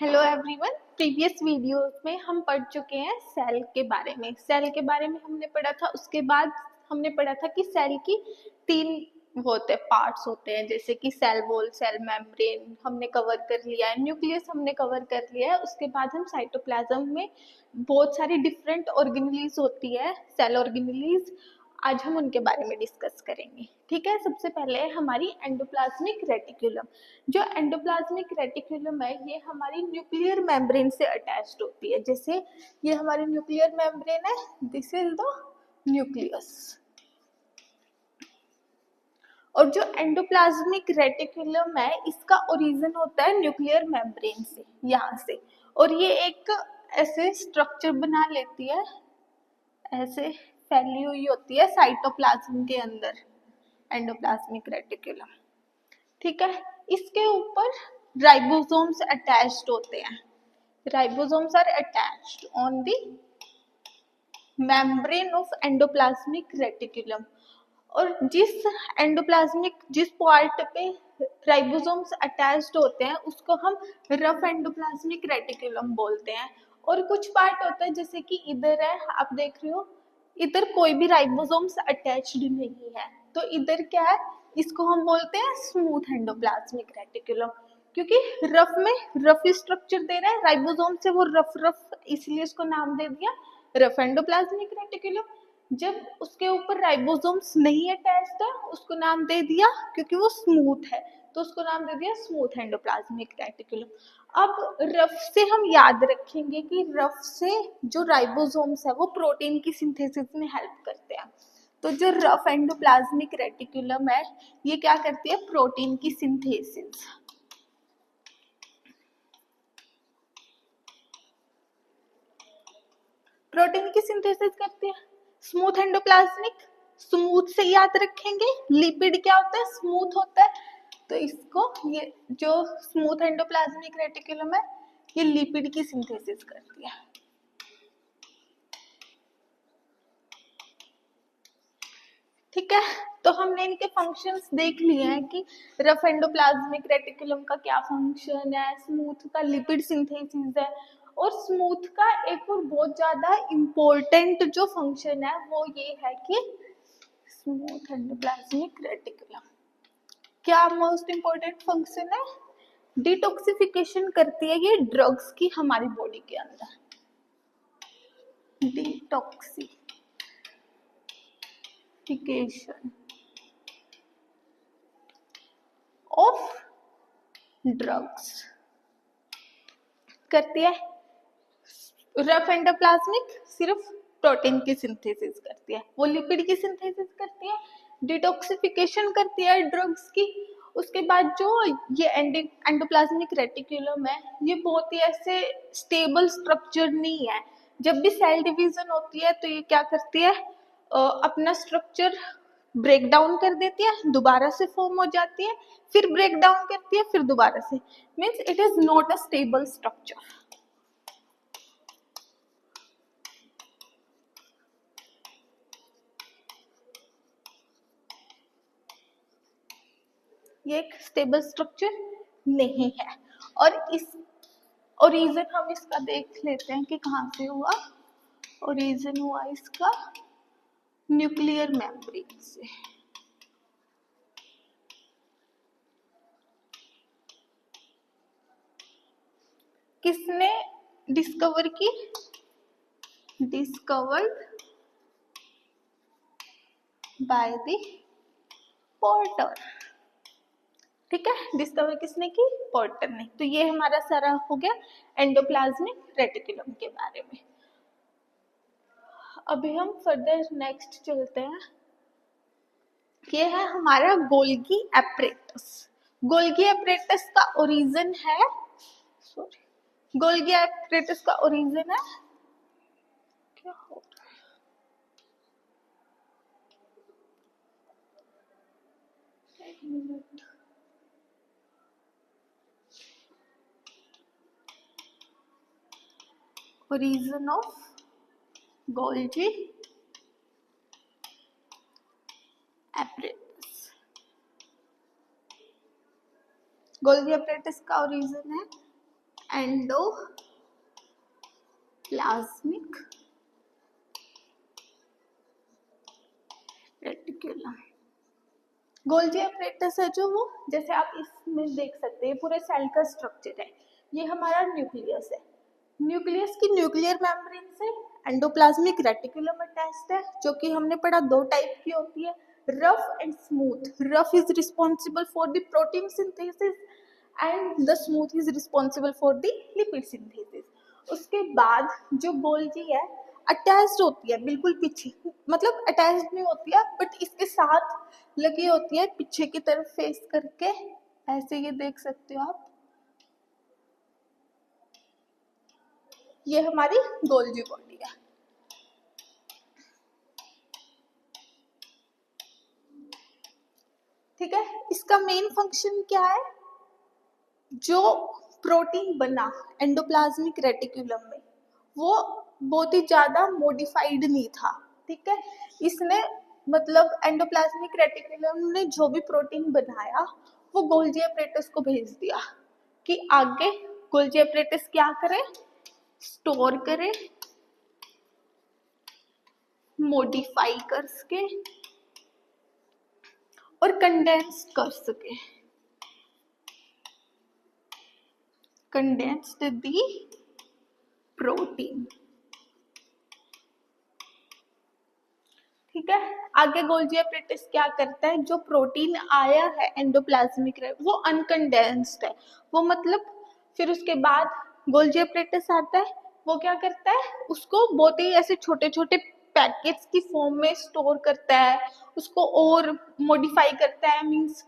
Hello everyone. Previous videos में हम पढ़ चुके हैं सेल के बारे में। सेल के बारे में हमने पढ़ा था, उसके बाद हमने पढ़ा था कि सेल की तीन होते पार्ट्स होते हैं, जैसे कि सेल वॉल, सेल मेम्ब्रेन हमने कवर कर लिया है, न्यूक्लियस हमने कवर कर लिया है। उसके बाद हम साइटोप्लाज्म में बहुत सारी डिफरेंट ऑर्गेनेलीज होती है, सेल ऑर्गेनेलीज। आज हम उनके बारे में डिस्कस करेंगे। ठीक है, सबसे पहले हमारी एंडोप्लाज्मिक रेटिकुलम। जो एंडोप्लाज्मिक रेटिकुलम है ये हमारी न्यूक्लियर मेम्ब्रेन से अटैच्ड होती है। जैसे ये हमारी न्यूक्लियर मेम्ब्रेन है, दिस इज द न्यूक्लियस। और जो एंडोप्लाज्मिक रेटिकुलम है इसका ओरिजिन होता है न्यूक्लियर मेम्ब्रेन से, यहाँ से। और ये एक ऐसे स्ट्रक्चर बना लेती है, ऐसे फैली हुई होती है साइटोप्लाज्म के अंदर, एंडोप्लाज्मिक रेटिकुलम। ठीक है, इसके ऊपर राइबोसोम्स अटैच्ड होते हैं। Ribosomes are attached on the membrane of endoplasmic reticulum. और जिस पार्ट पे राइबोसोम्स अटैच्ड होते हैं उसको हम रफ एंडोप्लाज्मिक रेटिकुलम बोलते हैं। और कुछ पार्ट होता है जैसे कि इधर है, आप देख रहे हो, इधर कोई भी राइबोसोम्स अटैच्ड नहीं है, तो इधर क्या है, इसको हम बोलते हैं स्मूथ एंडोप्लाज्मिक रेटिकुलम। क्योंकि रफ में रफ स्ट्रक्चर दे रहा है, राइबोसोम से वो रफ रफ, इसलिए इसको नाम दे दिया रफ एंडोप्लाज्मिक रेटिकुलम। जब उसके ऊपर राइबोसोम्स नहीं अटैच्ड है उसको नाम दे दिया, क्योंकि वो स्मूथ है तो उसको नाम दे दिया स्मूथ एंडोप्लाज्मिक रेटिकुलम। अब रफ से हम याद रखेंगे कि रफ से जो राइबोसोम्स है वो प्रोटीन की सिंथेसिस में हेल्प करते हैं। तो जो रफ एंडोप्लाज्मिक रेटिकुलम है ये क्या करती है, प्रोटीन की सिंथेसिस। प्रोटीन की सिंथेसिस करती है। स्मूथ एंडोप्लाज्मिक, स्मूथ से याद रखेंगे, लिपिड क्या होता है, स्मूथ होता है। तो इसको, ये जो स्मूथ एंडोप्लाज्मिक रेटिकुलम है ये लिपिड की सिंथेसिस करती है। ठीक है, तो हमने इनके फंक्शंस देख लिए हैं कि रफ एंडोप्लाज्मिक रेटिकुलम का क्या फंक्शन है, स्मूथ का लिपिड सिंथेसिस है। और स्मूथ का एक और बहुत ज्यादा इम्पोर्टेंट जो फंक्शन है वो ये है कि स्मूथ एंडोप्लाज्मिक रेटिकुलम क्या मोस्ट इम्पोर्टेंट फंक्शन है, डिटॉक्सिफिकेशन करती है ये ड्रग्स की हमारी बॉडी के अंदर। डिटॉक्सिफिकेशन ऑफ ड्रग्स करती है। रफ एंडोप्लाज्मिक सिर्फ प्रोटीन की सिंथेसिस करती है, वो लिपिड की सिंथेसिस करती है, डिटॉक्सिफिकेशन करती है ड्रग्स की। उसके बाद जो ये एंडोप्लाज्मिक रेटिकुलम है ये बहुत ही ऐसे स्टेबल स्ट्रक्चर नहीं है। जब भी सेल डिवीजन होती है तो ये क्या करती है, अपना स्ट्रक्चर ब्रेक डाउन कर देती है, दोबारा से फॉर्म हो जाती है, फिर ब्रेक डाउन करती है, फिर दोबारा से। Means it is not a stable structure. ये एक स्टेबल स्ट्रक्चर नहीं है। और इस ओरिजिन हम इसका देख लेते हैं कि कहाँ से हुआ। ओरिजिन हुआ इसका न्यूक्लियर मेम्ब्रेन से। किसने डिस्कवर की, डिस्कवर्ड बाय द पोर्टर। ठीक है, डिस्कवर किसने की, पोर्टर ने। तो ये हमारा सारा हो गया एंडोप्लाज्मिक रेटिकुलम के बारे में। अभी हम फर्दर नेक्स्ट चलते हैं। ये है हमारा गोल्गी एपरेटस। गोल्गी एपरेटस का ओरिजिन है, सॉरी, गोल्गी एपरेटस का ओरिजिन है, क्या हो रहा है, एक minute. Origin of Golgi apparatus. Golgi apparatus का ओरिजिन है एंडोप्लाज्मिक रेटिकुलम। गोल्जी एपरेटस है जो, वो जैसे आप इसमें देख सकते हैं पूरे सेल का स्ट्रक्चर है। ये हमारा न्यूक्लियस है। न्यूक्लियस की न्यूक्लियर मेम्ब्रेन से एंडोप्लाज्मिक रेटिकुलम अटैच्ड है, जो कि हमने पढ़ा दो टाइप की होती है, rough and smooth. Rough is responsible for the protein synthesis and the smooth is responsible for the lipid synthesis. उसके बाद जो गोल्जी है अटैच्ड होती है बिल्कुल पीछे, मतलब अटैच्ड नहीं होती है बट इसके साथ लगी होती है पीछे की तरफ फेस करके, ऐसे ये देख सकते हो आप। ये हमारी गोल्जी बॉडी है। ठीक है, इसका मेन फंक्शन क्या है? जो प्रोटीन बना एंडोप्लाज्मिक रेटिकुलम में वो बहुत ही ज्यादा मॉडिफाइड नहीं था। ठीक है, इसने मतलब एंडोप्लाज्मिक रेटिकुलम ने जो भी प्रोटीन बनाया वो गोल्जी एपरेटस को भेज दिया कि आगे गोल्जी एपरेटस क्या करे, स्टोर करे, मॉडिफाई कर सके और कंडेंस कर सके, कंडेंस्ड दी प्रोटीन। ठीक है, आगे गोल्जी एपरेटस क्या करता है, जो प्रोटीन आया है एंडोप्लाज्मिक वो अनकंडेंस्ड है, वो मतलब फिर उसके बाद गोल्जी एपरेटस आता है, वो क्या करता है, उसको बहुत ही ऐसे छोटे छोटे पैकेट्स की फॉर्म में स्टोर करता है, उसको और मॉडिफाई करता है। मींस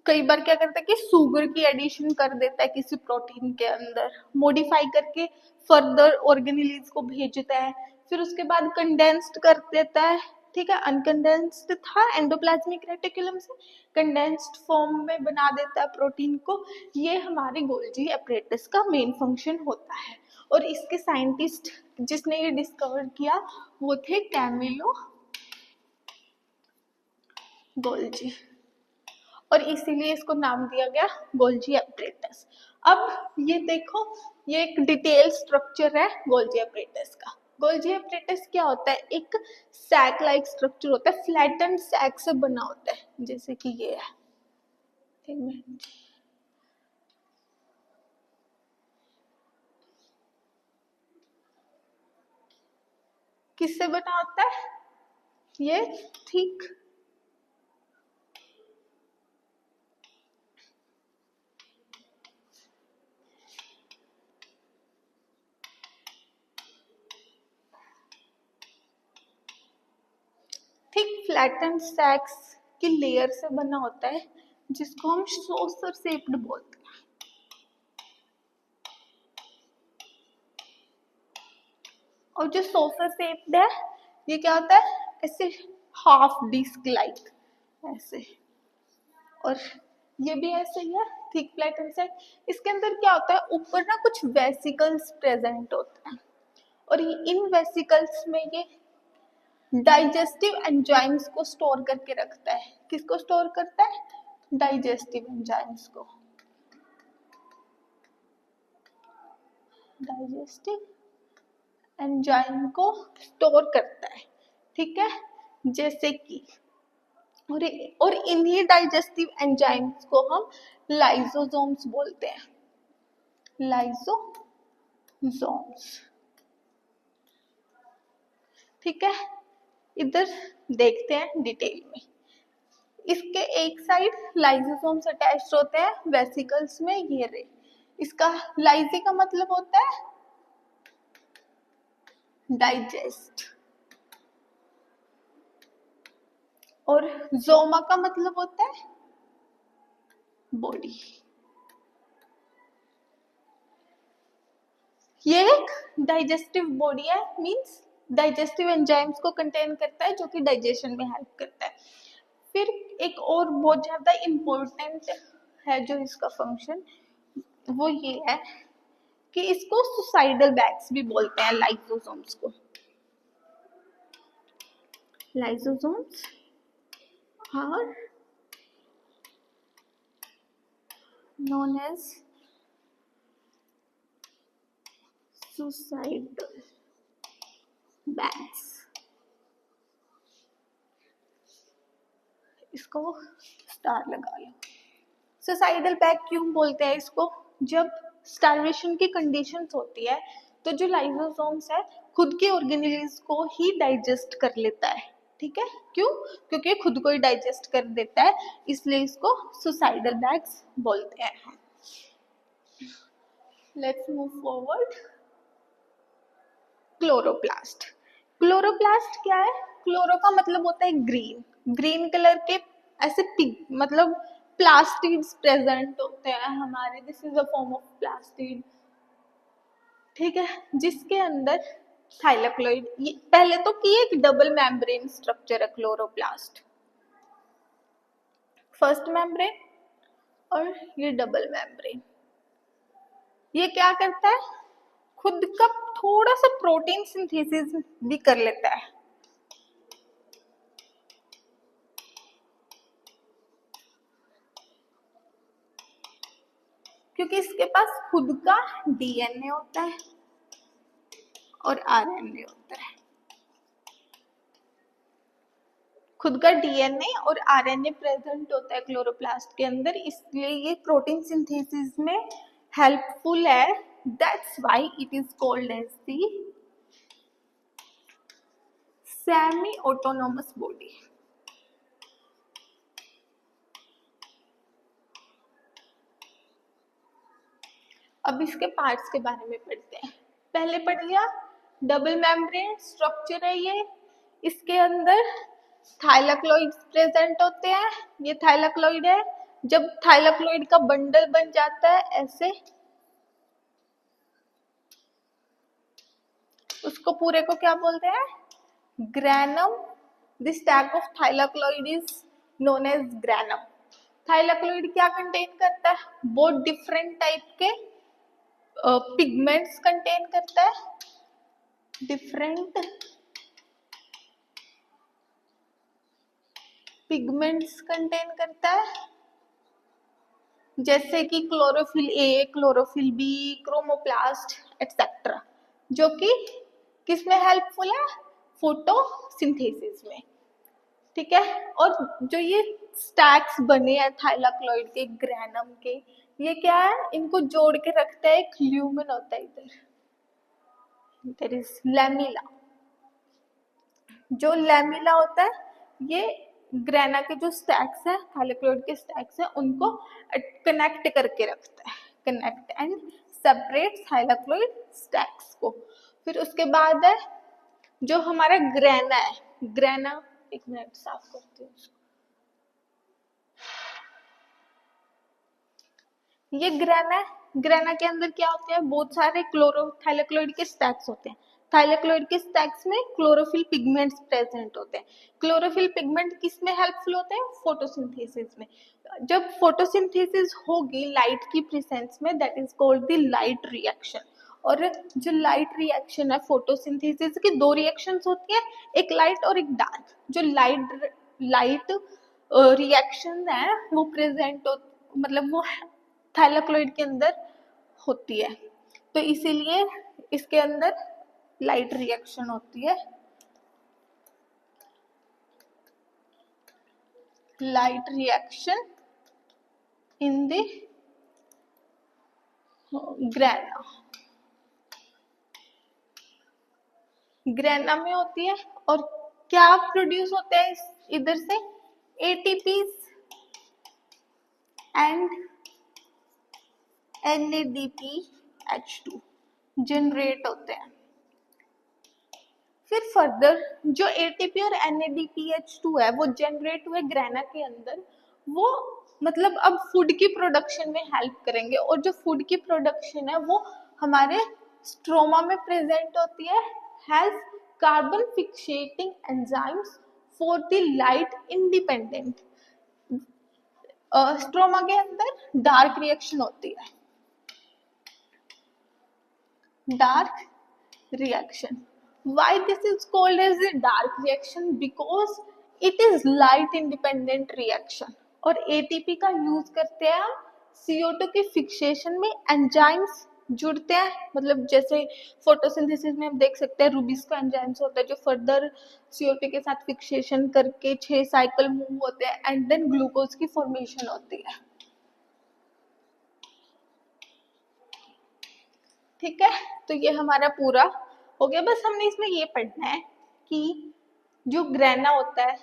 कई बार क्या करता है कि शुगर की एडिशन कर देता है किसी प्रोटीन के अंदर, मॉडिफाई करके फर्दर ऑर्गेनेलिज को भेजता है, फिर उसके बाद कंडेंस्ड कर देता है। ठीक है, अनकंडेंस्ड था एंडोप्लाज्मिक रेटिकुलम से कंडेंस्ड फॉर्म में बना देता है प्रोटीन को। ये हमारे गोल्जी एपरेटस का मेन फंक्शन होता है। और इसके साइंटिस्ट जिसने ये डिस्कवर किया वो थे कैमिलो गोल्जी, और इसीलिए इसको नाम दिया गया गोल्जी एपरेटस। अब ये देखो, ये एक डिटेल स्ट्रक्चर है गोल्जी एपरेटस का। गोल्जी एपरेटस क्या होता है, एक सैक लाइक स्ट्रक्चर होता है, फ्लैटन सैक से बना होता है, जैसे कि ये है। एक मिनट, किससे बना होता है ये? ठीक, ठीक फ्लैटन सैक्स की लेयर से बना होता है, जिसको हम सोसर शेप्ड बोलते हैं। और जो सोसर शेप्ड है ये क्या होता है, ऐसे हाफ डिस्क लाइक ऐसे, और ये भी ऐसे ही है, थिक फ्लैटन सैक। इसके अंदर क्या होता है, ऊपर ना कुछ वेसिकल्स प्रेजेंट होते हैं, और इन वेसिकल्स में ये डाइजेस्टिव एंजाइम्स को स्टोर करके रखता है। किसको स्टोर करता है? डाइजेस्टिव एंजाइम्स को, डाइजेस्टिव एंजाइम को स्टोर करता है। ठीक है, जैसे कि और इन्हीं डाइजेस्टिव एंजाइम्स को हम लाइसोसोम्स बोलते हैं, लाइसोसोम्स। ठीक है, इधर देखते हैं डिटेल में। इसके एक साइड लाइसोसोम्स अटैच्ड होते हैं वेसिकल्स में, ये रे। इसका लाइजी का मतलब होता है डाइजेस्ट, और जोमा का मतलब होता है बॉडी। ये एक डाइजेस्टिव बॉडी है, मींस डाइजेस्टिव एंजाइम्स को कंटेन करता है जो कि डाइजेशन में हेल्प करता है। फिर एक और बहुत ज्यादा इम्पोर्टेंट है जो इसका फंक्शन, वो ये है कि इसको सुसाइडल बैग्स भी बोलते हैं, लाइसोसोम्स को। Lysosomes are known as suicidal bags, इसको स्टार लगा लो। सुसाइडल बैग क्यों बोलते हैं इसको? जब स्टार्वेशन की कंडीशंस होती है तो जो लाइसोसोम्स है खुद के ऑर्गेनेल्स को ही डाइजेस्ट कर लेता है, ठीक है? क्यों? क्योंकि खुद को ही डाइजेस्ट कर देता है, इसलिए इसको सुसाइडल बैग्स बोलते हैं। Let's move forward. Chloroplast. Chloroplast क्या है? क्लोरो का मतलब होता है ग्रीन, ग्रीन कलर के ऐसे मतलब प्लास्टिड्स प्रेजेंट होते हैं हमारे, this is a form of plastid, ठीक है? जिसके अंदर थाइलाकोइड, पहले तो कि एक डबल मेम्ब्रेन स्ट्रक्चर है क्लोरोप्लास्ट, फर्स्ट मेम्ब्रेन और ये डबल मेम्ब्रेन। ये क्या करता है? खुद का थोड़ा सा प्रोटीन सिंथेसिस भी कर लेता है, क्योंकि इसके पास खुद का डीएनए होता है और आरएनए होता है। खुद का डीएनए और आरएनए प्रेजेंट होता है क्लोरोप्लास्ट के अंदर, इसलिए ये प्रोटीन सिंथेसिस में हेल्पफुल है। That's why it is called as the semi autonomous body. अब इसके पार्ट्स के बारे में पढ़ते हैं। पहले पढ़ लिया, डबल मेम्ब्रेन स्ट्रक्चर है ये, इसके अंदर थाइलाकोइड्स प्रेजेंट होते हैं, ये थाइलाकोइड है। जब थाइलाकोइड का बंडल बन जाता है ऐसे, उसको पूरे को क्या बोलते हैं? Granum. This stack of thylakoid is known as granum. Thylakoid क्या कंटेन करता है? बहुत डिफरेंट टाइप के पिगमेंट्स कंटेन करता है, डिफरेंट पिगमेंट्स कंटेन करता है, जैसे कि chlorophyll A, chlorophyll B, chromoplast etcetera, जो कि किसमें हेल्पफुल है? फोटोसिंथेसिस में, ठीक है? और जो ये स्टैक्स बने हैं थाइलाकोइड के, ग्रैनम के, ये क्या है? इनको जोड़ के रखता है एक ल्यूमेन होता है इधर इज लैमिला। जो लैमिला होता है ये ग्रेना के जो स्टैक्स है, थाइलाकोइड के स्टैक्स है, उनको कनेक्ट करके रखता है, connect and separate thylakoid stacks को। फिर उसके बाद है जो हमारा ग्रेना है, ग्रेना, एक मिनट साफ करती हूँ उसको। ये ग्रेना, ग्रेना के अंदर क्या होते हैं? बहुत सारे थाइलाकोइड के स्टैक्स होते हैं। थाइलाकोइड के स्टैक्स में क्लोरोफिल पिगमेंट्स प्रेजेंट होते हैं। क्लोरोफिल पिगमेंट किस में हेल्पफुल होते हैं? फोटोसिंथेसिस में। जब फोटोसिंथेसिस होगी लाइट की प्रेजेंस में, that is called the light reaction. और जो लाइट रिएक्शन है, फोटोसिंथेसिस की दो रिएक्शंस होती है, एक लाइट और एक डार्क। जो लाइट रिएक्शन है वो प्रेजेंट मतलब वो थाइलाकोइड के अंदर होती है, तो इसीलिए इसके अंदर लाइट रिएक्शन होती है, light reaction in the grana, grana में होती है। और क्या प्रोड्यूस होता है इधर से? एटीपीज एंड NADPH2 जनरेट होते हैं। फिर फर्दर जो ATP और NADPH2 है वो जनरेट हुए ग्रेना के अंदर, वो मतलब अब फूड की प्रोडक्शन में हेल्प करेंगे। और जो फूड की प्रोडक्शन है वो हमारे स्ट्रोमा में प्रेजेंट होती है, has carbon fixating enzymes for the light independent. Stroma के अंदर डार्क रिएक्शन होती है, dark reaction. Why this is called as a dark reaction? Because it is light independent reaction. और ATP का यूज करते हैं हम CO2 की फिक्सेशन में एंजाइम्स जुड़ते हैं, मतलब जैसे फोटोसिंथेसिस में हम देख सकते हैं रूबिस्को एंजाइम्स होता है जो फर्दर सीओपी के साथ फिक्सेशन करके 6 साइकिल मूव होते हैं एंड देन ग्लूकोज की फॉर्मेशन होती है। ठीक है, तो ये हमारा पूरा हो गया। बस हमने इसमें ये पढ़ना है कि जो ग्रेना होता है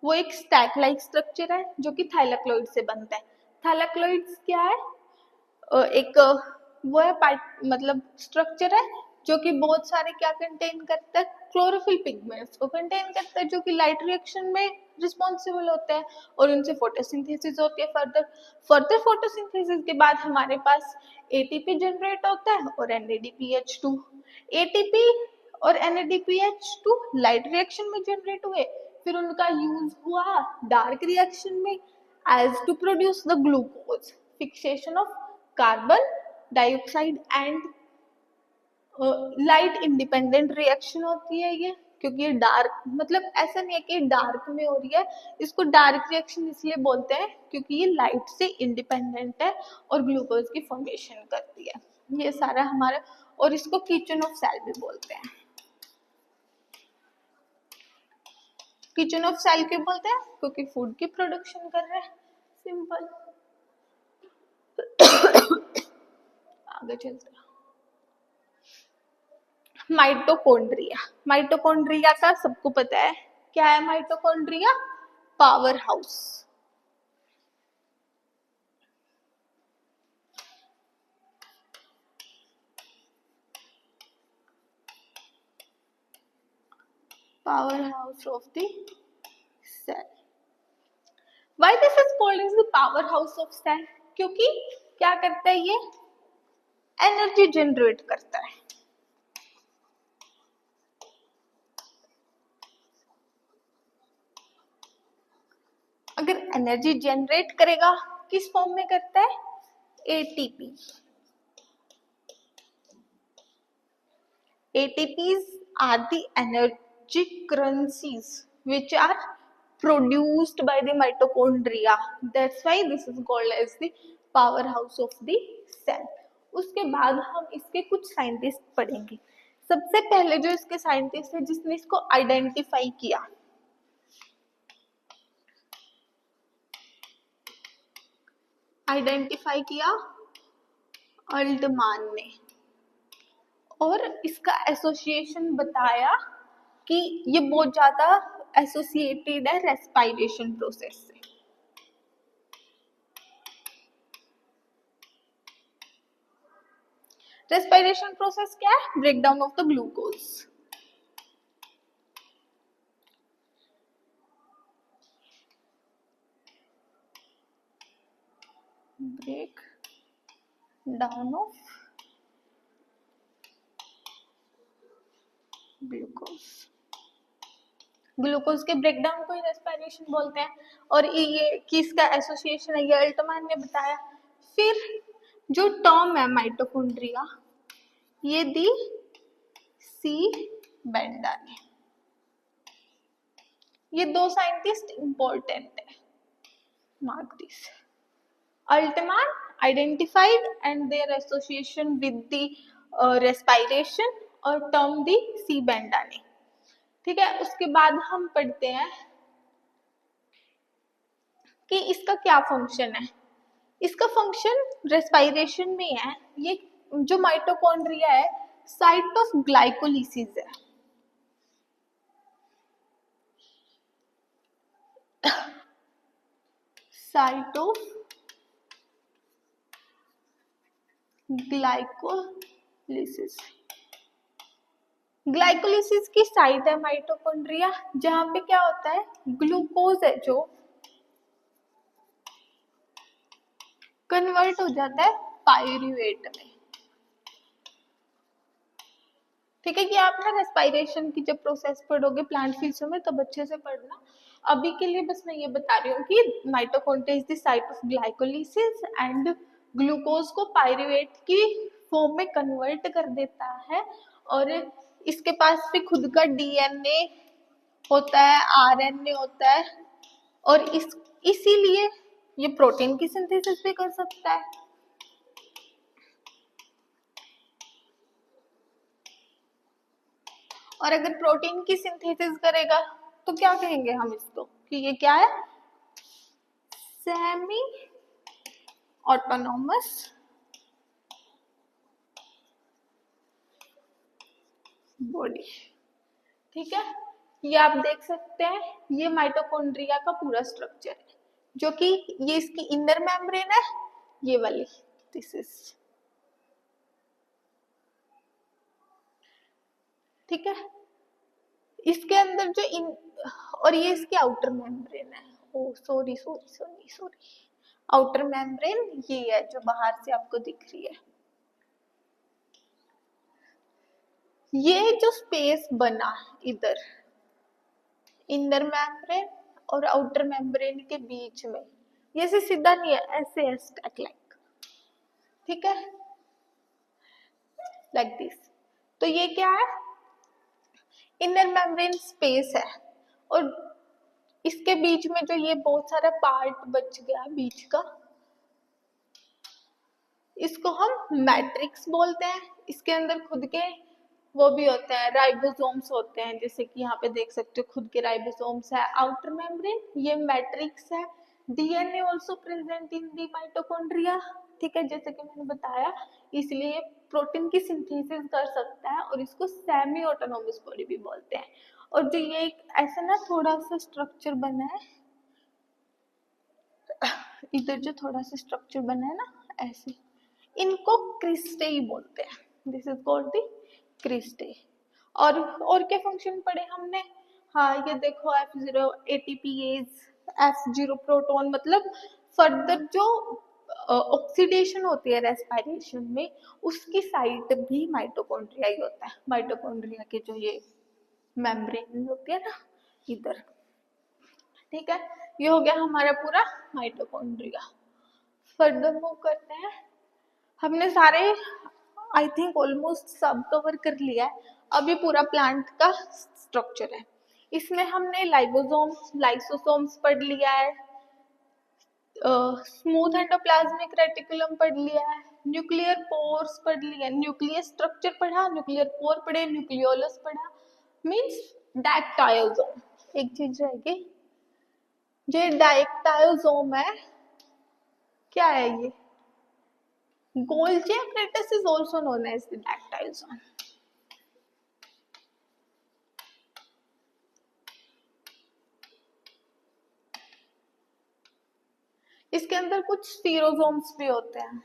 वो एक स्टैक लाइक स्ट्रक्चर है जो कि थाइलाक्लोइड से बनता है। थाइलाक्लोइड्स क्या है? एक वो है पार्ट, मतलब स्ट्रक्चर है जो कि बहुत सारे क्या कंटेन करता है, क्लोरोफिल पिगमेंट्स को कंटेन करता है जो कि लाइट रिएक्शन में रिस्पॉन्सिबल होते हैं और उनसे फोटोसिंथेसिस होती है। फर्दर फोटोसिंथेसिस के बाद हमारे पास एटीपी जनरेट होता है और NADPH2। एटीपी और NADPH2 लाइट रिएक्शन में जनरेट हुए, फिर उनका यूज हुआ डार्क रिएक्शन में as to produce the glucose, fixation of carbon dioxide and light independent reaction होती है ये, क्योंकि ये डार्क, मतलब ऐसा नहीं है कि डार्क में हो रही है, इसको डार्क रिएक्शन इसलिए बोलते हैं क्योंकि ये लाइट से इंडिपेंडेंट है और ग्लूकोज की फॉर्मेशन करती है। ये सारा हमारा, और इसको किचन ऑफ सेल भी बोलते हैं। किचन ऑफ सेल क्यों बोलते हैं? क्योंकि फूड की प्रोडक्शन कर रहे हैं, सिंपल। आगे चलते हैं। माइटोकॉन्ड्रिया, माइटोकॉन्ड्रिया का सबको पता है क्या है? Mitochondria power house. Power house of the cell. Why this is called as the power house of cell? क्योंकि क्या करता है ये? एनर्जी जनरेट करता है। अगर एनर्जी जनरेट करेगा किस फॉर्म में करता है? ATP. ATPs are the energy currencies which are produced by the mitochondria. That's why this is called as the powerhouse of the cell. उसके बाद हम इसके कुछ साइंटिस्ट पढ़ेंगे। सबसे पहले जो इसके साइंटिस्ट है जिसने इसको आइडेंटिफाई किया, अल्टमान ने, और इसका एसोसिएशन बताया कि ये बहुत ज्यादा एसोसिएटेड है रेस्पिरेशन प्रोसेस से। रेस्पिरेशन प्रोसेस क्या है? Breakdown of the glucose. Break down of glucose. ग्लूकोज के ब्रेकडाउन को ही रेस्पिरेशन बोलते हैं, और ये किसका एसोसिएशन है? ये अल्टमान ने बताया। फिर जो टर्म है माइटोकॉन्ड्रिया, ये दी सी बेंडा ने। ये दो साइंटिस्ट इंपॉर्टेंट है, mark this. Altmann identified and their association with the respiration, और टर्म दी सी बेंडा ने। ठीक है, उसके बाद हम पढ़ते हैं कि इसका क्या फंक्शन है। इसका फंक्शन रेस्पिरेशन में है। ये जो माइटोकॉन्ड्रिया है साइट ऑफ ग्लाइकोलिसिस है। Site of glycolysis. ग्लाइकोलिसिस की साइट है माइटोकॉन्ड्रिया, जहां पे क्या होता है? ग्लूकोज है जो कन्वर्ट हो जाता है पायरूवेट में। ठीक है, कि आप ना रेस्पिरेशन की जब प्रोसेस पढ़ोगे प्लांट फिजियो में तब अच्छे से पढ़ना। अभी के लिए बस मैं ये बता रही हूँ कि mitochondria is the site of glycolysis and glucose को पायरूवेट की फॉर्म में कन्वर्ट कर देता है, और इसके पास भी खुद का DNA होता है, RNA होता है, और इसीलिए ये प्रोटीन की सिंथेसिस भी कर सकता है। और अगर प्रोटीन की सिंथेसिस करेगा तो क्या कहेंगे हम इसको कि ये क्या है, सेमी ऑटोनोमस बॉडी। ठीक है, ये आप देख सकते हैं, ये माइटोकॉन्ड्रिया का पूरा स्ट्रक्चर है, जो कि ये इसकी इनर मेम्ब्रेन है, ये वाली दिस इज। ठीक है, इसके अंदर जो इन और ये इसकी आउटर मेम्ब्रेन है, oh sorry sorry sorry sorry, outer membrane ये है जो बाहर से आपको दिख रही है। ये जो स्पेस बना इधर इनर मेम्ब्रेन और आउटर मेम्ब्रेन के बीच में, ये ऐसे सीधा नहीं है, ऐसे है स्टैक लाइक। ठीक है, लाइक दिस। तो ये क्या है, इनर मेम्ब्रेन स्पेस है, और इसके बीच में जो ये बहुत सारा पार्ट बच गया बीच का, इसको हम मैट्रिक्स बोलते हैं। इसके अंदर खुद के वो भी होते हैं, राइबोसोम्स होते हैं, जैसे कि यहाँ पे देख सकते हो खुद के राइबोसोम्स है। आउटर मेम्ब्रेन ये मैट्रिक्स है। DNA also present in the mitochondria. ठीक है, जैसे कि मैंने बताया, इसलिए प्रोटीन की सिंथेसिस कर सकता है, और इसको सेमी ऑटोनोमस बॉडी भी बोलते हैं। और जो ये एक ऐसा ना थोड़ा सा स्ट्रक्चर बना है, इधर जो थोड़ा सा स्ट्रक्चर बना है ना ऐसे, इनको क्रिस्टे बोलते हैं। This is called the cristae. और क्या फंक्शन पढ़े हमने, हाँ ये देखो F0 ATPase, F0 प्रोटॉन, मतलब फर्दर जो ऑक्सीडेशन होती है रेस्पिरेशन में, उसकी साइट भी माइटोकॉन्ड्रिया ही होता है। माइटोकॉन्ड्रिया के जो ये मेम्ब्रेन होती है ना इधर। ठीक है, ये हो गया हमारा पूरा माइटोकॉन्ड्रिया। फर्दर मूव करते हैं, हमने सारे आई थिंक ऑलमोस्ट सब कवर कर लिया है। अभी पूरा प्लांट का स्ट्रक्चर है, इसमें हमने लाइबोसोम्स लाइसोसोम्स पढ़ लिया है, स्मूथ एंडोप्लाज्मिक रेटिकुलम पढ़ लिया है, न्यूक्लियर पोर्स पढ़ लिया, न्यूक्लियर स्ट्रक्चर पढ़ा, न्यूक्लियर पोर पढ़े, न्यूक्लियोलस पढ़ा, मींस डायक्टाइलजोम। एक चीज रहेगी, जो डायक्टाइलजोम है, क्या है ये, Golgi apparatus is also known as the dactyl zone. इसके अंदर कुछ स्टीरोसोम्स भी होते हैं,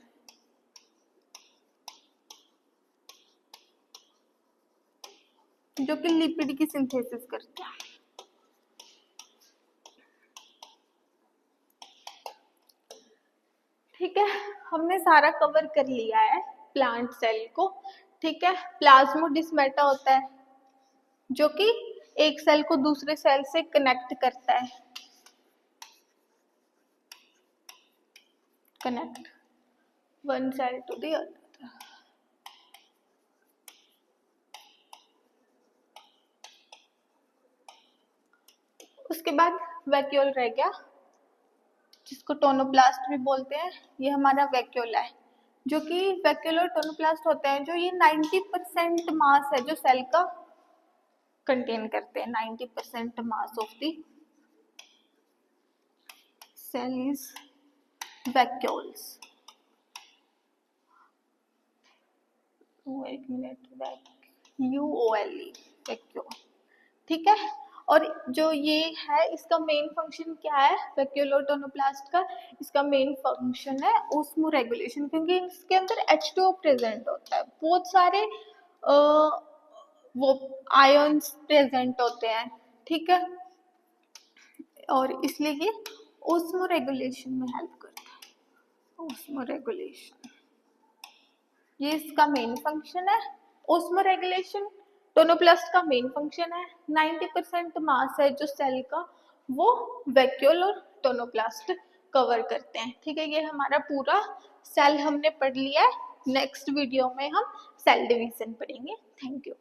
जो कि लिपिड की सिंथेसिस करते हैं। ठीक है, हमने सारा कवर कर लिया है प्लांट सेल को। ठीक है, प्लाज्मोडिस्मेटा होता है, जो कि एक सेल को दूसरे सेल से कनेक्ट करता है, connect one cell to the other. उसके बाद वैक्यूल रह गया, जिसको टोनोप्लास्ट भी बोलते हैं। ये हमारा वैक्यूल है, जो कि वैक्यूल और टोनोप्लास्ट होते हैं, जो ये 90% मास है जो सेल का कंटेन करते हैं। 90% mass of the cell is vacuoles. एक मिनट, वैक्यूल, वैक्यूल। ठीक है, और जो ये है इसका मेन फंक्शन क्या है, वैक्यूल टोनोप्लास्ट का, इसका मेन फंक्शन है ऑस्मो रेगुलेशन, क्योंकि इसके अंदर H2O प्रेजेंट होता है, बहुत सारे वो आयंस प्रेजेंट होते हैं। ठीक है, और इसलिए ये ऑस्मो रेगुलेशन में हेल्प करता है। ऑस्मो रेगुलेशन ये इसका मेन फंक्शन है। ऑस्मो रेगुलेशन टोनोप्लास्ट का मेन फंक्शन है। 90% मास है जो सेल का, वो वैक्यूल और टोनोप्लास्ट कवर करते हैं। ठीक है, ये हमारा पूरा सेल हमने पढ़ लिया है। नेक्स्ट वीडियो में हम सेल डिवीजन पढ़ेंगे। Thank you.